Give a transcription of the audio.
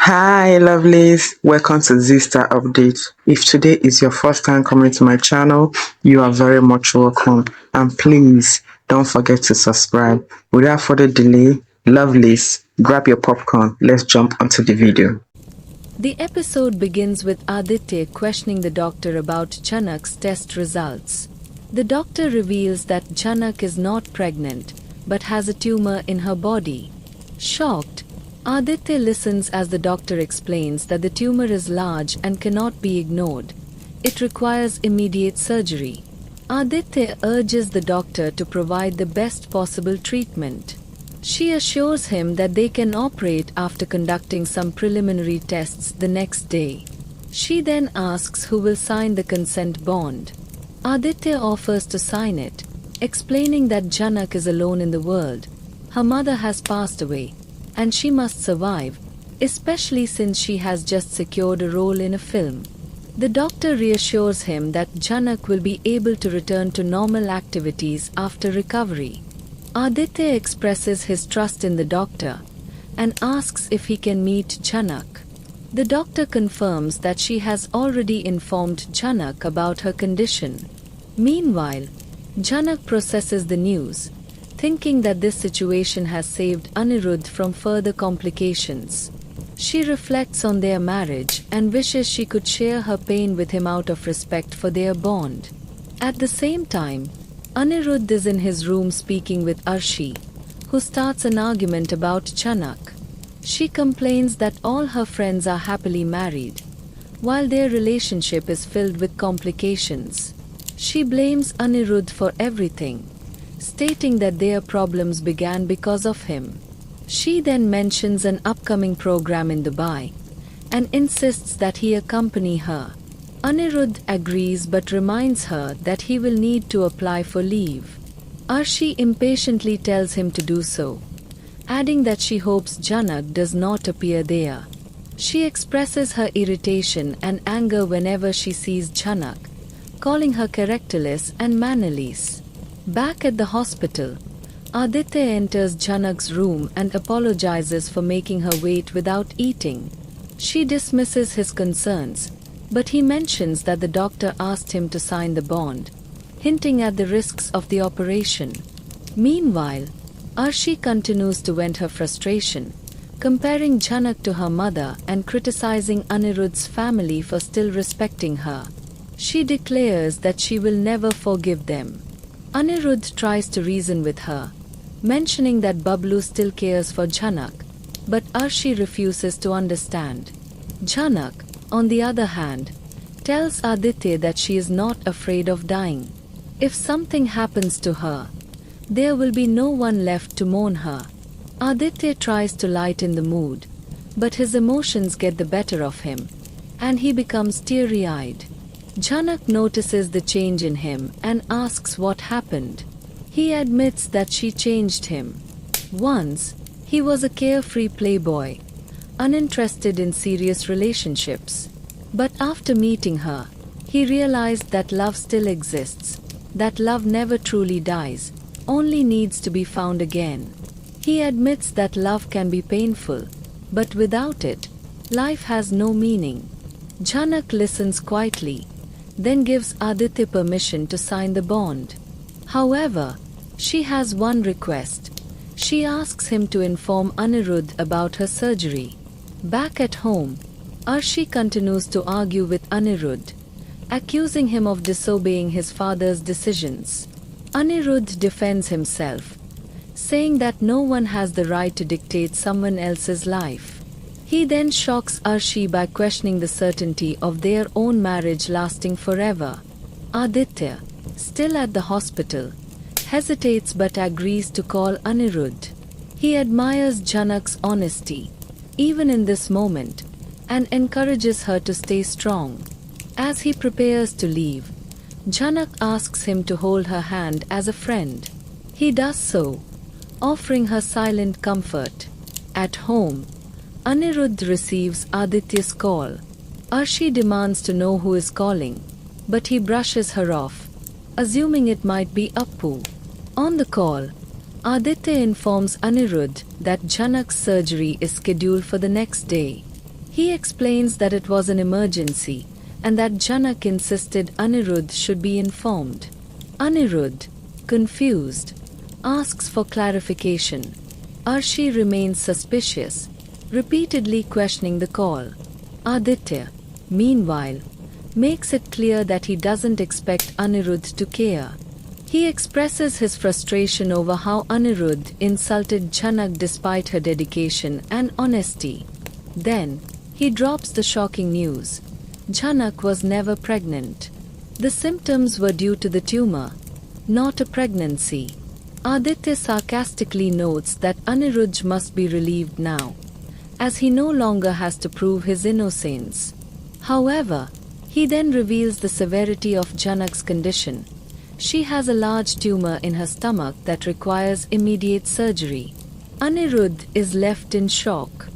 Hi, lovelies. Welcome to Zista Update. If today is your first time coming to my channel, you are very much welcome. And please don't forget to subscribe. Without further delay, lovelies, grab your popcorn. Let's jump onto the video. The episode begins with Aditya questioning the doctor about Jhanak's test results. The doctor reveals that Jhanak is not pregnant, but has a tumor in her body. Shocked, Aditya listens as the doctor explains that the tumor is large and cannot be ignored. It requires immediate surgery. Aditya urges the doctor to provide the best possible treatment. She assures him that they can operate after conducting some preliminary tests the next day. She then asks who will sign the consent bond. Aditya offers to sign it, explaining that Jhanak is alone in the world. Her mother has passed away, and she must survive, especially since she has just secured a role in a film. The doctor reassures him that Jhanak will be able to return to normal activities after recovery. Aditya expresses his trust in the doctor and asks if he can meet Jhanak. The doctor confirms that she has already informed Jhanak about her condition. Meanwhile, Jhanak processes the news, thinking that this situation has saved Anirudh from further complications. She reflects on their marriage and wishes she could share her pain with him out of respect for their bond. At the same time, Anirudh is in his room speaking with Arshi, who starts an argument about Jhanak. She complains that all her friends are happily married, while their relationship is filled with complications. She blames Anirudh for everything, stating that their problems began because of him. She then mentions an upcoming program in Dubai and insists that he accompany her. Anirudh agrees but reminds her that he will need to apply for leave. Arshi impatiently tells him to do so, adding that she hopes Jhanak does not appear there. She expresses her irritation and anger whenever she sees Jhanak, calling her characterless and mannerless. Back at the hospital, Aditya enters Jhanak's room and apologizes for making her wait without eating. She dismisses his concerns, but he mentions that the doctor asked him to sign the bond, hinting at the risks of the operation. Meanwhile, Arshi continues to vent her frustration, comparing Jhanak to her mother and criticizing Anirudh's family for still respecting her. She declares that she will never forgive them. Anirudh tries to reason with her, mentioning that Bablu still cares for Jhanak, but Arshi refuses to understand. Jhanak, on the other hand, tells Aditya that she is not afraid of dying. If something happens to her, there will be no one left to mourn her. Aditya tries to lighten the mood, but his emotions get the better of him, and he becomes teary-eyed. Jhanak notices the change in him and asks what happened. He admits that she changed him. Once, he was a carefree playboy, uninterested in serious relationships. But after meeting her, he realized that love still exists, that love never truly dies, only needs to be found again. He admits that love can be painful, but without it, life has no meaning. Jhanak listens quietly, then gives Aditya permission to sign the bond. However, she has one request. She asks him to inform Anirudh about her surgery. Back at home, Arshi continues to argue with Anirudh, accusing him of disobeying his father's decisions. Anirudh defends himself, saying that no one has the right to dictate someone else's life. He then shocks Arshi by questioning the certainty of their own marriage lasting forever. Aditya, still at the hospital, hesitates but agrees to call Anirudh. He admires Jhanak's honesty, even in this moment, and encourages her to stay strong. As he prepares to leave, Jhanak asks him to hold her hand as a friend. He does so, offering her silent comfort. At home, Anirudh receives Aditya's call. Arshi demands to know who is calling, but he brushes her off, assuming it might be Appu. On the call, Aditya informs Anirudh that Jhanak's surgery is scheduled for the next day. He explains that it was an emergency and that Jhanak insisted Anirudh should be informed. Anirudh, confused, asks for clarification. Arshi remains suspicious, repeatedly questioning the call. Aditya, meanwhile, makes it clear that he doesn't expect Anirudh to care. He expresses his frustration over how Anirudh insulted Jhanak despite her dedication and honesty. Then, he drops the shocking news. Jhanak was never pregnant. The symptoms were due to the tumor, not a pregnancy. Aditya sarcastically notes that Anirudh must be relieved now, as he no longer has to prove his innocence. However, he then reveals the severity of Jhanak's condition. She has a large tumor in her stomach that requires immediate surgery. Anirudh is left in shock.